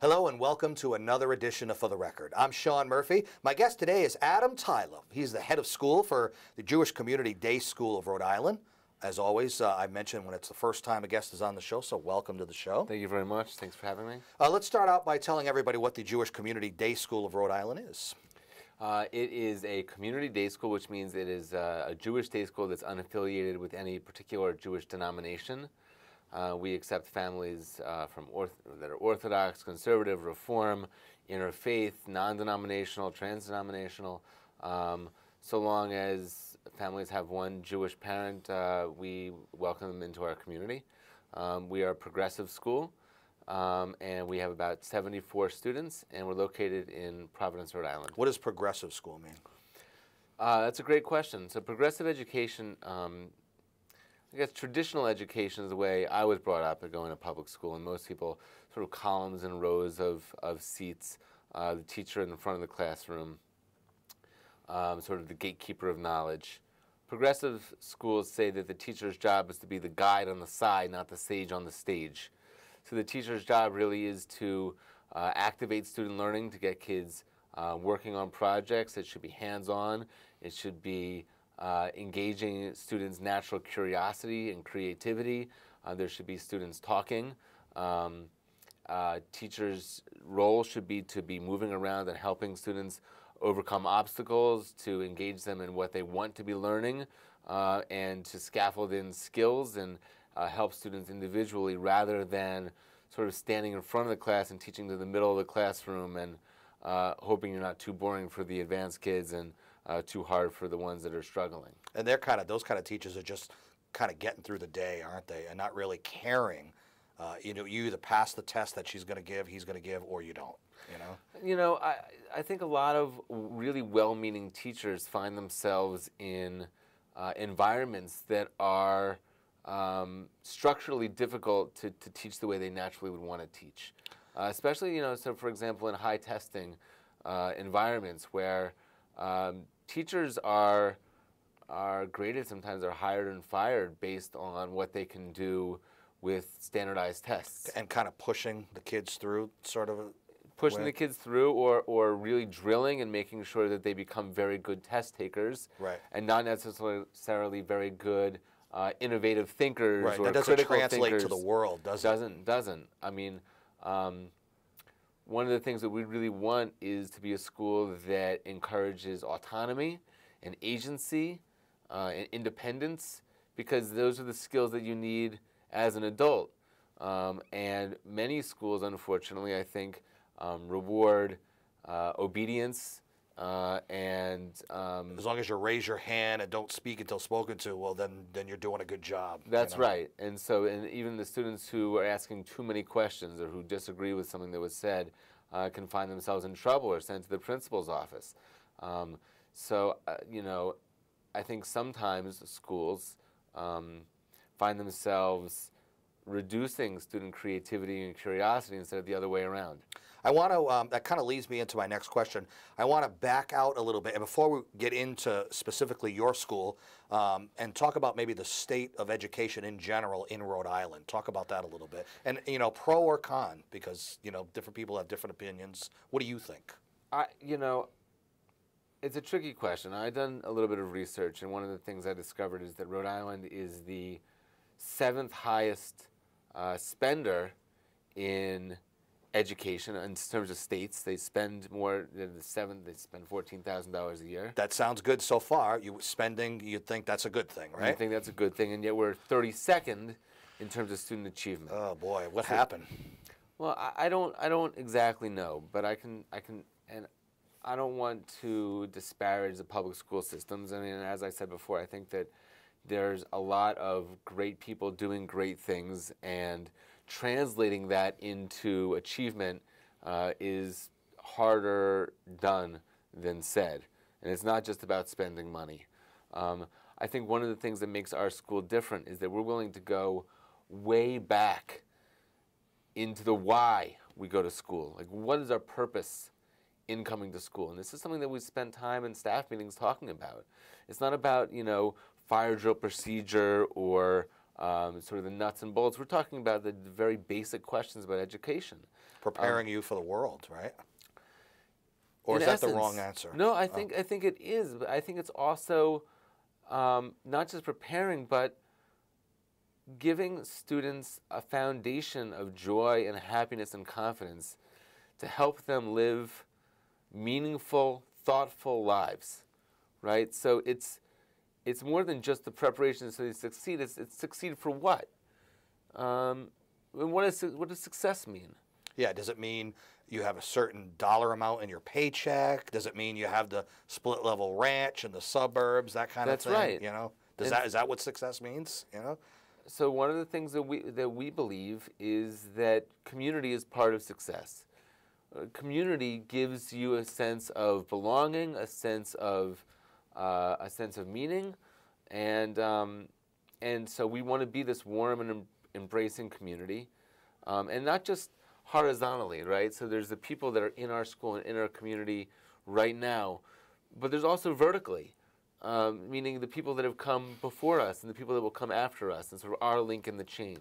Hello and welcome to another edition of For the Record. I'm Sean Murphy. My guest today is Adam Tyler. He's the head of school for the Jewish Community Day School of Rhode Island. As always, I mentioned when it's the first time a guest is on the show, so welcome to the show. Thank you very much. Thanks for having me. Let's start out by telling everybody what the Jewish Community Day School of Rhode Island is. It is a community day school, which means it is a Jewish day school that's unaffiliated with any particular Jewish denomination. We accept families that are Orthodox, Conservative, Reform, Interfaith, non-denominational, trans-denominational. So long as families have one Jewish parent, we welcome them into our community. We are a progressive school, and we have about 74 students, and we're located in Providence, Rhode Island. What does progressive school mean? That's a great question. So progressive education, I guess traditional education is the way I was brought up at going to public school, and most people sort of columns and rows of seats, the teacher in the front of the classroom, sort of the gatekeeper of knowledge. Progressive schools say that the teacher's job is to be the guide on the side, not the sage on the stage. So the teacher's job really is to activate student learning, to get kids working on projects. It should be hands-on. It should be engaging students' natural curiosity and creativity. There should be students talking. Teachers' role should be to be moving around and helping students overcome obstacles, to engage them in what they want to be learning, and to scaffold in skills and help students individually rather than sort of standing in front of the class and teaching to the middle of the classroom and hoping you're not too boring for the advanced kids and too hard for the ones that are struggling. And those kind of teachers are just kind of getting through the day, aren't they? And not really caring. You either pass the test that she's going to give, he's going to give, or you don't. I think a lot of really well-meaning teachers find themselves in environments that are structurally difficult to teach the way they naturally would want to teach. Especially, so for example, in high testing environments where teachers are graded, sometimes are hired and fired based on what they can do with standardized tests. And kind of pushing the kids through, sort of. Pushing the kids through, or really drilling and making sure that they become very good test takers, right, and not necessarily very good innovative thinkers, right, or that doesn't critical translate thinkers. To the world, does it? Doesn't. I mean, one of the things that we really want is to be a school that encourages autonomy and agency and independence, because those are the skills that you need as an adult. And many schools, unfortunately, I think, reward obedience and as long as you raise your hand and don't speak until spoken to, well, then you're doing a good job. That's right. And so, and even the students who are asking too many questions or who disagree with something that was said can find themselves in trouble or sent to the principal's office. I think sometimes schools find themselves reducing student creativity and curiosity instead of the other way around. I want to, that kind of leads me into my next question. I want to back out a little bit, and before we get into specifically your school, and talk about maybe the state of education in general in Rhode Island. Talk about that a little bit. And, pro or con, because, different people have different opinions. What do you think? It's a tricky question. I've done a little bit of research, and one of the things I discovered is that Rhode Island is the 7th highest spender in education in terms of states. They spend more than the 7th. They spend $14,000 a year. That sounds good so far. You'd think that's a good thing, right? I think that's a good thing, and yet we're 32nd in terms of student achievement. Oh boy, what happened? Well, I don't exactly know, but I don't want to disparage the public school systems. I mean, as I said before, I think that there's a lot of great people doing great things, and translating that into achievement is harder done than said. And it's not just about spending money. I think one of the things that makes our school different is that we're willing to go way back into the why we go to school. Like, what is our purpose in coming to school. And this is something that we spent time in staff meetings talking about. It's not about, you know, fire drill procedure or sort of the nuts and bolts. We're talking about the very basic questions about education. Preparing you for the world, right? Or In is that essence, the wrong answer? No, I think it is. But I think it's also not just preparing, but giving students a foundation of joy and happiness and confidence to help them live meaningful, thoughtful lives, right? So it's more than just the preparation so they succeed. It's succeed for what? And what does success mean? Yeah, does it mean you have a certain dollar amount in your paycheck? Does it mean you have the split level ranch in the suburbs, that kind of thing? That's right. You know, is that what success means? You know. So one of the things that we believe is that community is part of success. Community gives you a sense of belonging, a sense of meaning, and so we want to be this warm and embracing community, and not just horizontally, right? So there's the people that are in our school and in our community right now, but there's also vertically. Meaning the people that have come before us and the people that will come after us, and sort of our link in the chain.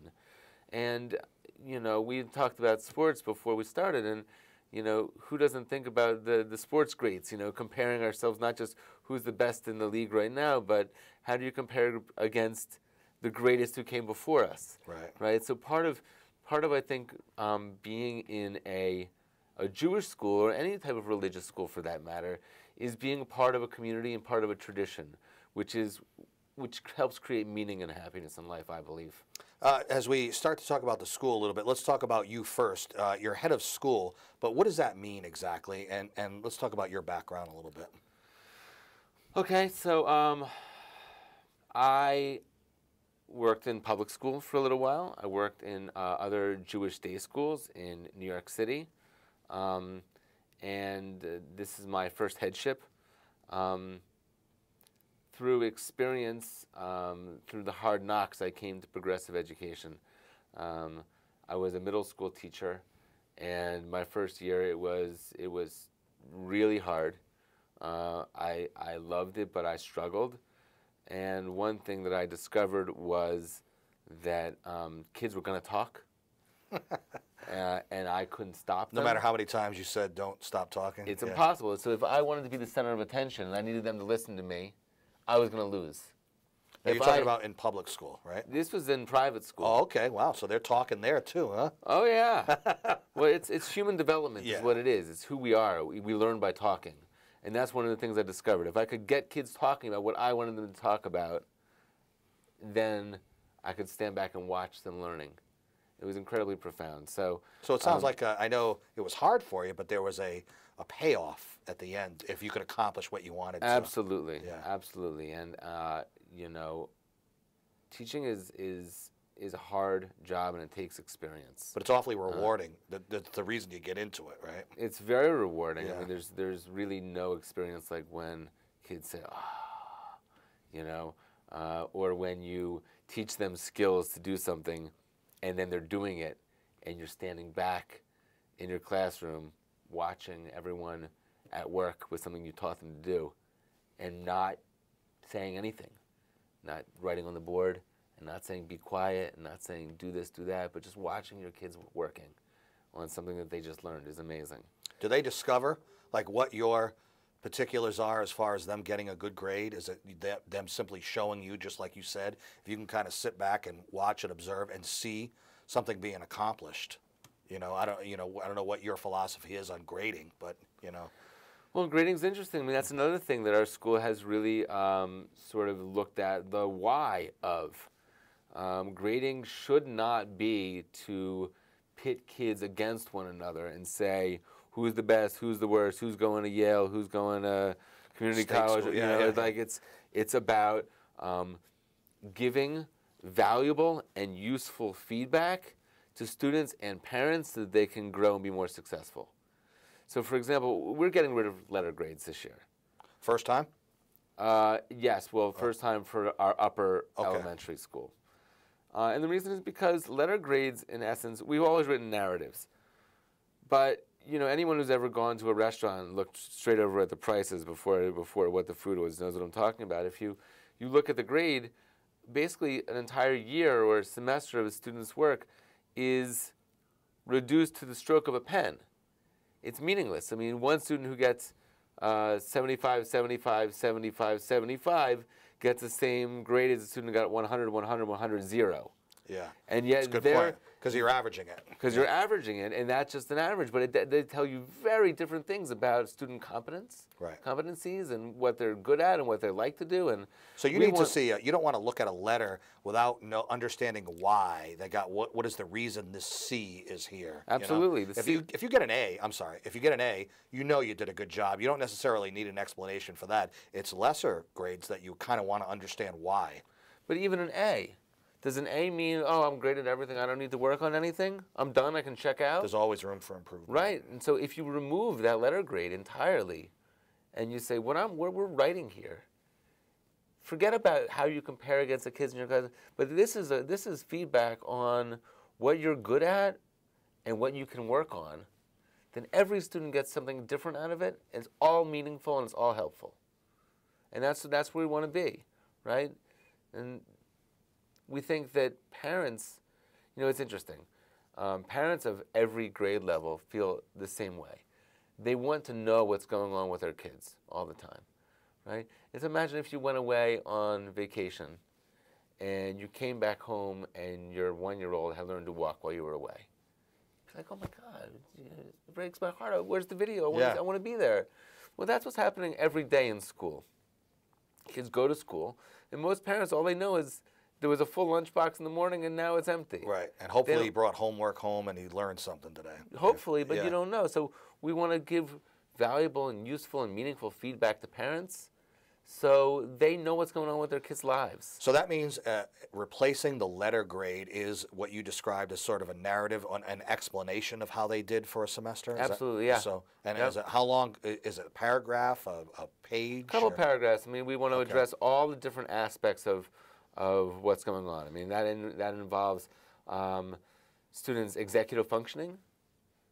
And, you know, we talked about sports before we started, and, you know, who doesn't think about the sports greats, you know, comparing ourselves, not just who's the best in the league right now, but how do you compare against the greatest who came before us? Right. Right? So part of I think, being in a Jewish school, or any type of religious school for that matter, is being a part of a community and part of a tradition, which helps create meaning and happiness in life, I believe. As we start to talk about the school a little bit, let's talk about you first. You're head of school, but what does that mean exactly? And let's talk about your background a little bit. Okay, so I worked in public school for a little while. I worked in other Jewish day schools in New York City. And this is my first headship. Through experience, through the hard knocks, I came to progressive education. I was a middle school teacher, and my first year it was really hard. I loved it, but I struggled. And one thing that I discovered was that kids were going to talk. And I couldn't stop them. No matter how many times you said don't stop talking? It's impossible. So if I wanted to be the center of attention and I needed them to listen to me, I was going to lose. Now, you're talking about in public school, right? This was in private school. Oh, okay. Wow. So they're talking there too, huh? Oh, yeah. Well, it's human development is what it is. It's who we are. We learn by talking. And that's one of the things I discovered. If I could get kids talking about what I wanted them to talk about, then I could stand back and watch them learning. It was incredibly profound. So it sounds like, I know it was hard for you, but there was a payoff at the end if you could accomplish what you wanted to. Absolutely. Yeah. Absolutely. And, you know, teaching is a hard job, and it takes experience. But it's awfully rewarding. That's the reason you get into it, right? It's very rewarding. Yeah. I mean, there's really no experience like when kids say, ah, you know, or when you teach them skills to do something, and then they're doing it, and you're standing back in your classroom watching everyone at work with something you taught them to do, and not saying anything, not writing on the board, and not saying be quiet, and not saying do this, do that, but just watching your kids working on something that they just learned is amazing. Do they discover like what your particulars are as far as them getting a good grade? Is it them simply showing you, just like you said, if you can kind of sit back and watch and observe and see something being accomplished? You know, I don't know what your philosophy is on grading, but you know. Well, grading's interesting. I mean, that's another thing that our school has really sort of looked at, the why of. Grading should not be to pit kids against one another and say who's the best, who's the worst, who's going to Yale, who's going to community college. School. You know, like it's about giving valuable and useful feedback to students and parents so that they can grow and be more successful. So, for example, we're getting rid of letter grades this year. First time? Yes. Well, first time for our upper elementary school. And the reason is because letter grades, in essence, we've always written narratives. But you know, anyone who's ever gone to a restaurant and looked straight over at the prices before what the food was knows what I'm talking about. If you look at the grade, basically an entire year or a semester of a student's work is reduced to the stroke of a pen. It's meaningless. I mean, one student who gets 75, 75, 75, 75 gets the same grade as a student who got 100, 100, 100, 0. Yeah. And yet That's a good point, because you're averaging it. Because you're averaging it, and that's just an average. But they tell you very different things about student competence, competencies, and what they're good at and what they like to do. And so you need to see, you don't want to look at a letter without understanding why they got, what is the reason this C is here. Absolutely. You know? If you get an A, I'm sorry, if you get an A, you know you did a good job. You don't necessarily need an explanation for that. It's lesser grades that you kind of want to understand why. But even an A. Does an A mean, oh, I'm great at everything, I don't need to work on anything? I'm done, I can check out? There's always room for improvement. Right, and so if you remove that letter grade entirely, and you say, what we're writing here, forget about how you compare against the kids in your class, but this is feedback on what you're good at and what you can work on, then every student gets something different out of it, and it's all meaningful and it's all helpful. And that's where we want to be, right? And we think that parents, you know, it's interesting. Parents of every grade level feel the same way. They want to know what's going on with their kids all the time, right? Just imagine if you went away on vacation and you came back home and your 1-year-old had learned to walk while you were away. It's like, oh my God, it breaks my heart. Where's the video? I want to be there. Well, that's what's happening every day in school. Kids go to school, and most parents, all they know is there was a full lunchbox in the morning, and now it's empty. Right, and hopefully he brought homework home and he learned something today. Hopefully, but you don't know. So we want to give valuable and useful and meaningful feedback to parents so they know what's going on with their kids' lives. So that means replacing the letter grade is what you described as sort of a narrative, an explanation of how they did for a semester? Absolutely, yeah. So, and is it, how long, is it a paragraph, a page? A couple of paragraphs. I mean, we want to address all the different aspects of what's going on. I mean, that involves students' executive functioning,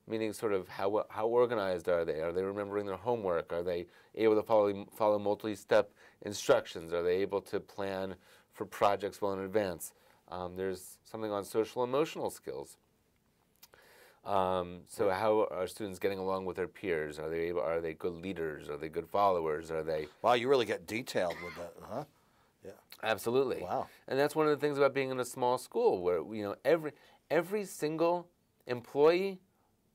meaning sort of how organized are they? Are they remembering their homework? Are they able to follow multi-step instructions? Are they able to plan for projects well in advance? There's something on social emotional skills. So how are students getting along with their peers? Are they good leaders? Are they good followers? Are they? Wow, you really get detailed with that, huh? Yeah. Absolutely. Wow. And that's one of the things about being in a small school, where every single employee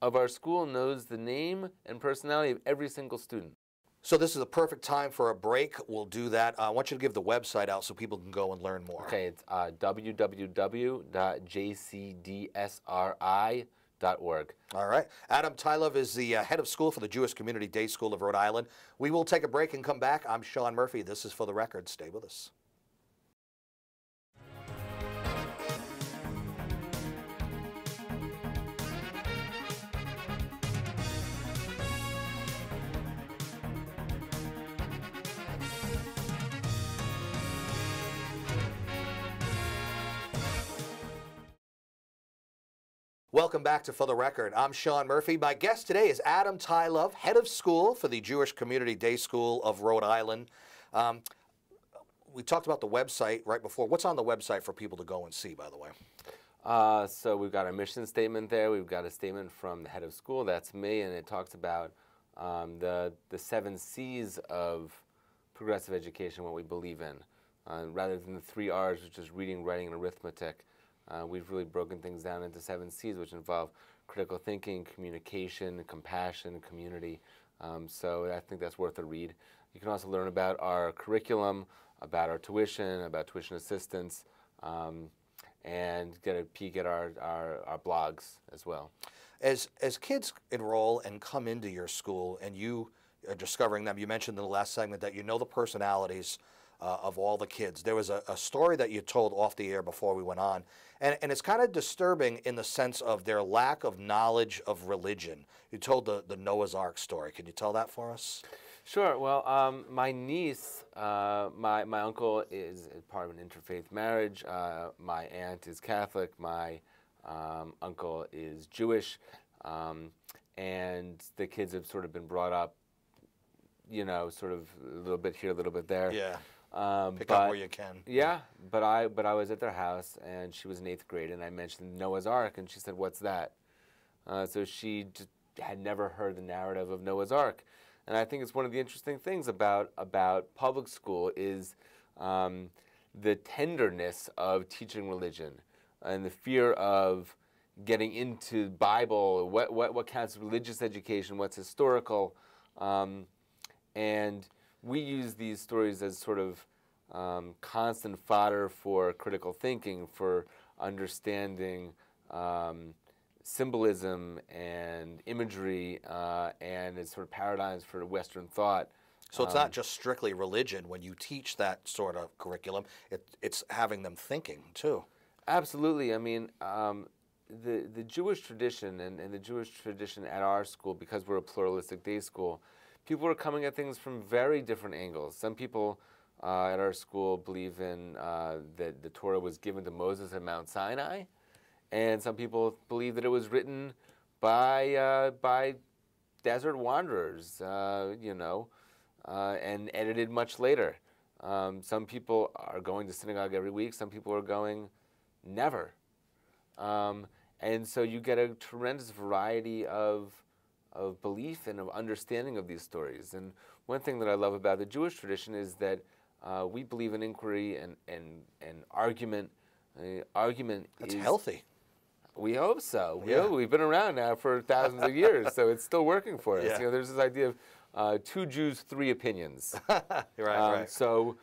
of our school knows the name and personality of every single student. So this is a perfect time for a break. We'll do that. I want you to give the website out so people can go and learn more. Okay, it's www.jcdsri.org. All right. Adam Tylov is the head of school for the Jewish Community Day School of Rhode Island. We will take a break and come back. I'm Sean Murphy. This is For the Record. Stay with us. Welcome back to For the Record. I'm Sean Murphy. My guest today is Adam Tylov, head of school for the Jewish Community Day School of Rhode Island. We talked about the website right before. What's on the website for people to go and see, by the way? So we've got our mission statement there. We've got a statement from the head of school. That's me, and it talks about the 7 C's of progressive education, what we believe in, rather than the 3 R's, which is reading, writing, and arithmetic. We've really broken things down into 7 C's, which involve critical thinking, communication, compassion, community. So I think that's worth a read. You can also learn about our curriculum, about our tuition, about tuition assistance, and get a peek at our blogs as well. As kids enroll and come into your school and you are discovering them, you mentioned in the last segment that you know the personalities of all the kids. There was a story that you told off the air before we went on, and it's kind of disturbing in the sense of their lack of knowledge of religion. You told the Noah's Ark story. Can you tell that for us? Sure. Well, my niece, my uncle is part of an interfaith marriage. My aunt is Catholic. My uncle is Jewish. and the kids have sort of been brought up, you know, sort of a little bit here, a little bit there. Yeah. Pick up where you can. Yeah, but I was at their house, and she was in 8th grade, and I mentioned Noah's Ark, and she said, "What's that?" So she just had never heard the narrative of Noah's Ark, and I think it's one of the interesting things about public school is the tenderness of teaching religion, and the fear of getting into Bible, what counts as religious education, what's historical, and we use these stories as sort of constant fodder for critical thinking, for understanding symbolism and imagery, and as sort of paradigms for Western thought. So it's not just strictly religion. When you teach that sort of curriculum, it's having them thinking too. Absolutely. I mean, the Jewish tradition and the Jewish tradition at our school, because we're a pluralistic day school, people are coming at things from very different angles. Some people at our school believe in that the Torah was given to Moses at Mount Sinai, and some people believe that it was written by desert wanderers, you know, and edited much later. Some people are going to synagogue every week. Some people are going never. And so you get a tremendous variety of belief and of understanding of these stories. And one thing that I love about the Jewish tradition is that we believe in inquiry and argument. Argument That's is healthy. We hope so. Yeah. We've been around now for thousands of years, so it's still working for us. Yeah. You know, there's this idea of 2 Jews, 3 opinions. Right. So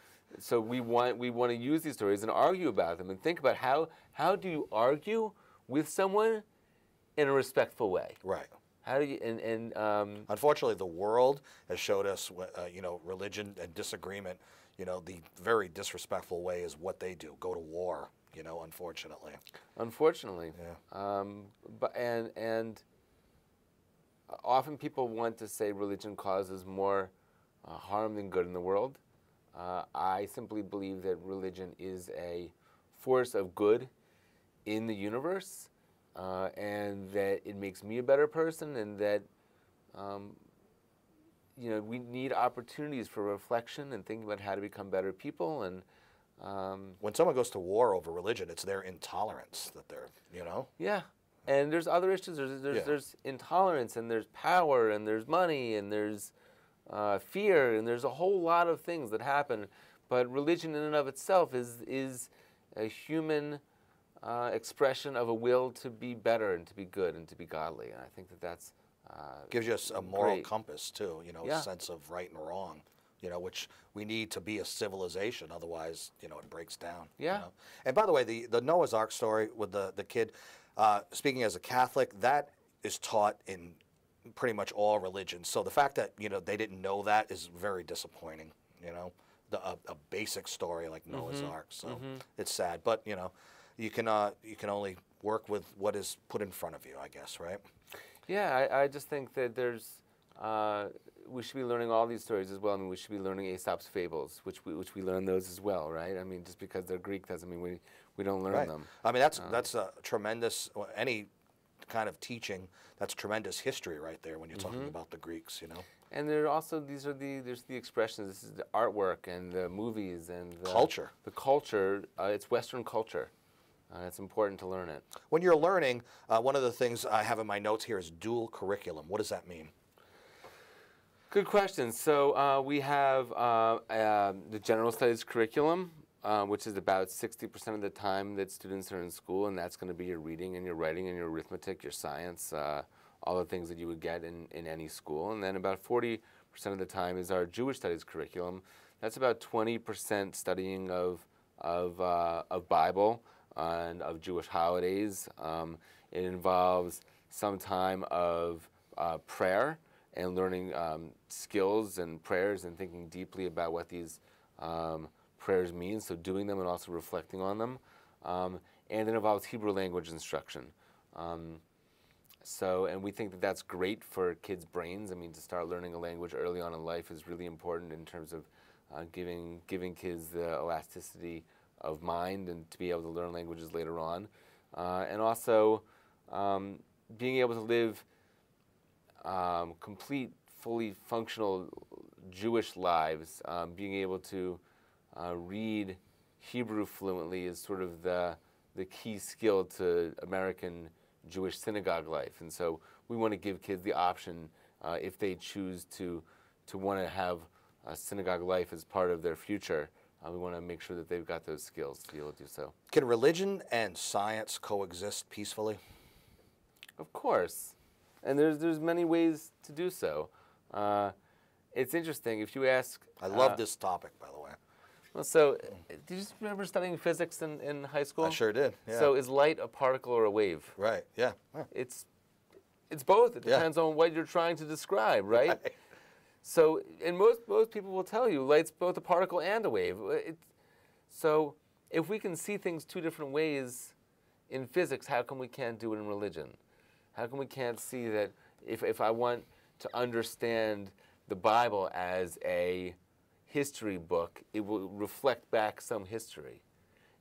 we want to use these stories and argue about them and think about how do you argue with someone in a respectful way. Right. How do you Unfortunately, the world has showed us, you know, religion and disagreement. You know, the very disrespectful way is what they do: go to war. You know, unfortunately. Unfortunately. Yeah. But often people want to say religion causes more harm than good in the world. I simply believe that religion is a force of good in the universe, and that it makes me a better person, and that you know, we need opportunities for reflection and thinking about how to become better people. And when someone goes to war over religion, it's their intolerance that they're, you know. yeah, and there's other issues. There's intolerance, and there's power, and there's money, and there's fear, and there's a whole lot of things that happen. But religion in and of itself is a human expression of a will to be better and to be good and to be godly. And I think that's Gives you a moral great. compass too, you know, Yeah. a sense of right and wrong, you know, which we need to be a civilization. Otherwise, you know, it breaks down. Yeah. You know? And by the way, the Noah's Ark story with the kid, speaking as a Catholic, that is taught in pretty much all religions. So the fact that, you know, they didn't know that is very disappointing, you know, a basic story like Noah's Ark. So it's sad, but, you know, you can only work with what is put in front of you, I guess, right? Yeah, I just think that we should be learning all these stories as well. I mean, we should be learning Aesop's fables, which we learn those as well, right? I mean, just because they're Greek doesn't mean we don't learn them. I mean, that's a tremendous, any kind of teaching, that's tremendous history right there when you're talking about the Greeks, you know. And there are also there's the expressions. This is the artwork and the movies and the Culture. The culture. It's Western culture. It's important to learn it. When you're learning, one of the things I have in my notes here is dual curriculum. What does that mean? Good question. So we have the general studies curriculum, which is about 60% of the time that students are in school, and that's going to be your reading and your writing and your arithmetic, your science, all the things that you would get in any school. And then about 40% of the time is our Jewish studies curriculum. That's about 20% studying of Bible and of Jewish holidays. It involves some time of prayer and learning skills and prayers and thinking deeply about what these prayers mean, so doing them and also reflecting on them. And it involves Hebrew language instruction. And we think that that's great for kids' brains. I mean, to start learning a language early on in life is really important in terms of giving kids the elasticity of mind and to be able to learn languages later on. And also being able to live complete, fully functional Jewish lives, being able to read Hebrew fluently is sort of the key skill to American Jewish synagogue life. And so we want to give kids the option, if they choose to want to have a synagogue life as part of their future, we want to make sure that they've got those skills to be able to do so. Can religion and science coexist peacefully? Of course. And there's many ways to do so. It's interesting, if you ask... I love this topic, by the way. Well, so, do you just remember studying physics in high school? I sure did, yeah. So is light a particle or a wave? Right, yeah. Huh. It's both. It depends on what you're trying to describe, right? Right. So, and most people will tell you light's both a particle and a wave. So if we can see things two different ways in physics, how come we can't do it in religion? How come we can't see that if I want to understand the Bible as a history book, it will reflect back some history.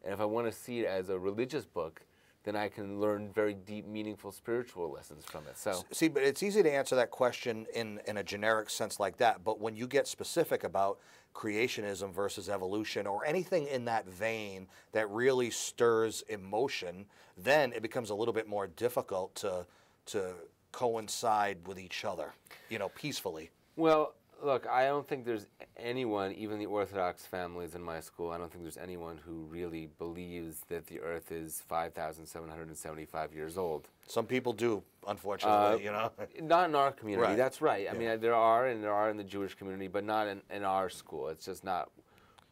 And if I want to see it as a religious book, then I can learn very deep, meaningful spiritual lessons from it. So, see, but it's easy to answer that question in a generic sense like that. But when you get specific about creationism versus evolution or anything in that vein that really stirs emotion, then it becomes a little bit more difficult to coincide with each other, peacefully. Well, look, I don't think there's anyone, even the Orthodox families in my school, I don't think there's anyone who really believes that the Earth is 5,775 years old. Some people do, unfortunately, Not in our community, Right. that's right. I mean, there are in the Jewish community, but not in our school. It's just not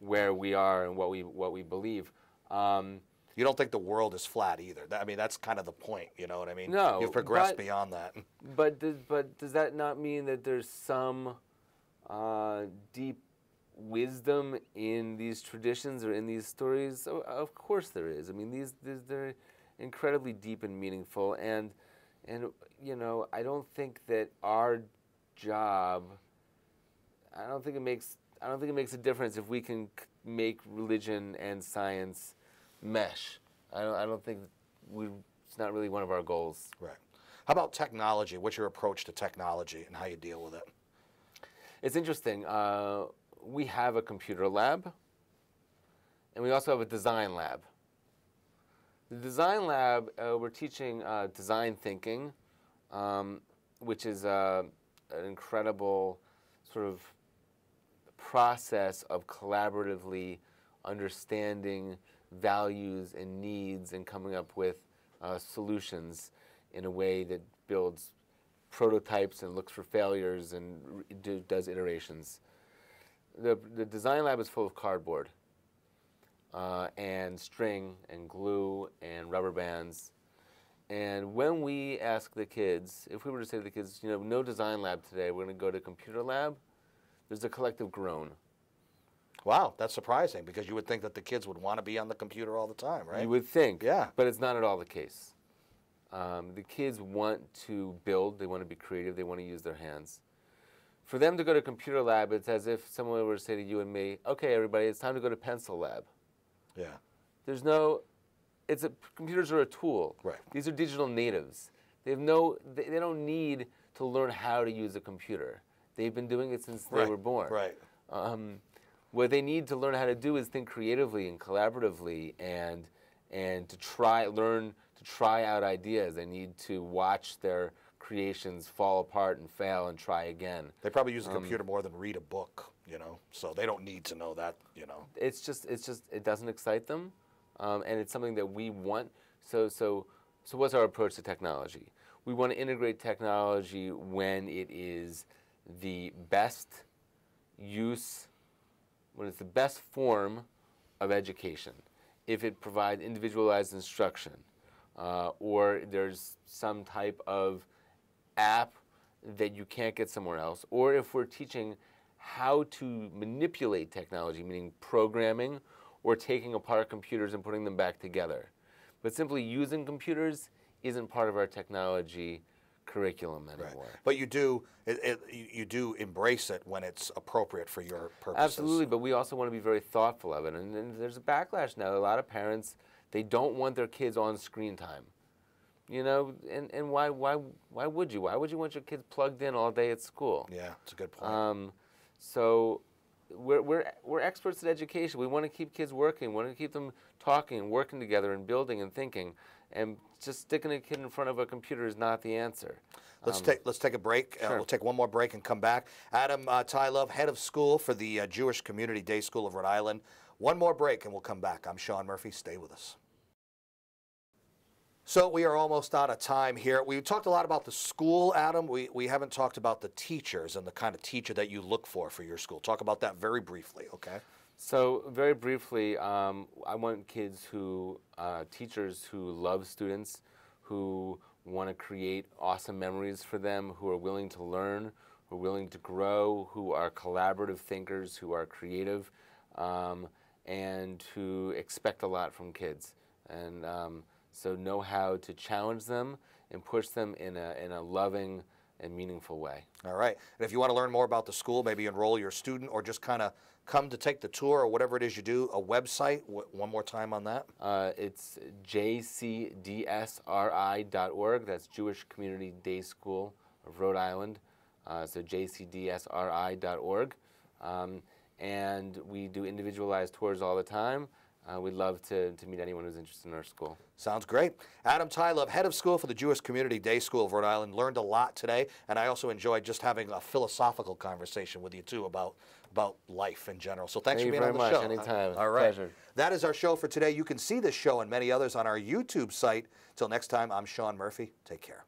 where we are and what we believe. You don't think the world is flat either. I mean, that's kind of the point, you know what I mean? No. You've progressed beyond that. But does that not mean that there's some deep wisdom in these traditions or in these stories? Oh, of course there is. I mean, they're incredibly deep and meaningful, and I don't think that our job. I don't think it makes a difference if we can make religion and science mesh. I don't think it's not really one of our goals. Right. How about technology? What's your approach to technology and how you deal with it? It's interesting. We have a computer lab, and we also have a design lab. The design lab, we're teaching design thinking, which is an incredible sort of process of collaboratively understanding values and needs and coming up with solutions in a way that builds prototypes and looks for failures and does iterations. The design lab is full of cardboard and string and glue and rubber bands. And when we ask the kids, if we were to say to the kids, no design lab today, we're going to go to computer lab, there's a collective groan. Wow, that's surprising because you would think that the kids would want to be on the computer all the time, right? You would think, yeah, but it's not at all the case. The kids want to build, they want to be creative, they want to use their hands. For them to go to computer lab, it's as if someone were to say to you and me, okay, everybody, it's time to go to pencil lab. Yeah. Computers are a tool. Right. These are digital natives. They don't need to learn how to use a computer. They've been doing it since they were born. Right. What they need to learn how to do is think creatively and collaboratively and to try out ideas. They need to watch their creations fall apart and fail and try again. They probably use a computer more than read a book, so they don't need to know that, It's just it doesn't excite them, and it's something that we want. So what's our approach to technology? We want to integrate technology when it is the best use, when it's the best form of education. If it provides individualized instruction, or there's some type of app that you can't get somewhere else, or if we're teaching how to manipulate technology, meaning programming or taking apart computers and putting them back together. But simply using computers isn't part of our technology curriculum anymore. Right. But you do embrace it when it's appropriate for your purposes. Absolutely, but we also want to be very thoughtful of it. And there's a backlash now. A lot of parents, they don't want their kids on screen time. You know, and why would you? Why would you want your kids plugged in all day at school? Yeah, it's a good point. So we're experts at education. We want to keep kids working. We want to keep them talking and working together and building and thinking. And just sticking a kid in front of a computer is not the answer. Let's take a break. Sure. We'll take one more break and come back. Adam Tylove, head of school for the Jewish Community Day School of Rhode Island. One more break and we'll come back. I'm Sean Murphy. Stay with us. So we are almost out of time here. We talked a lot about the school, Adam. We haven't talked about the teachers and the kind of teacher that you look for your school. Talk about that very briefly, okay? So very briefly, I want teachers who love students, who want to create awesome memories for them, who are willing to learn, who are willing to grow, who are collaborative thinkers, who are creative, and who expect a lot from kids. And so know how to challenge them and push them in a loving and meaningful way. All right. And if you want to learn more about the school, maybe enroll your student or just kind of come to take the tour or whatever it is you do, a website, one more time on that? It's jcdsri.org. That's Jewish Community Day School of Rhode Island. So jcdsri.org. And we do individualized tours all the time. We'd love to meet anyone who's interested in our school. Sounds great. Adam Tylove, head of school for the Jewish Community Day School of Rhode Island, learned a lot today, and I also enjoyed just having a philosophical conversation with you, too, about life in general. So thanks for being on the show. Thank you very much. Anytime. All right. Pleasure. That is our show for today. You can see this show and many others on our YouTube site. Till next time, I'm Sean Murphy. Take care.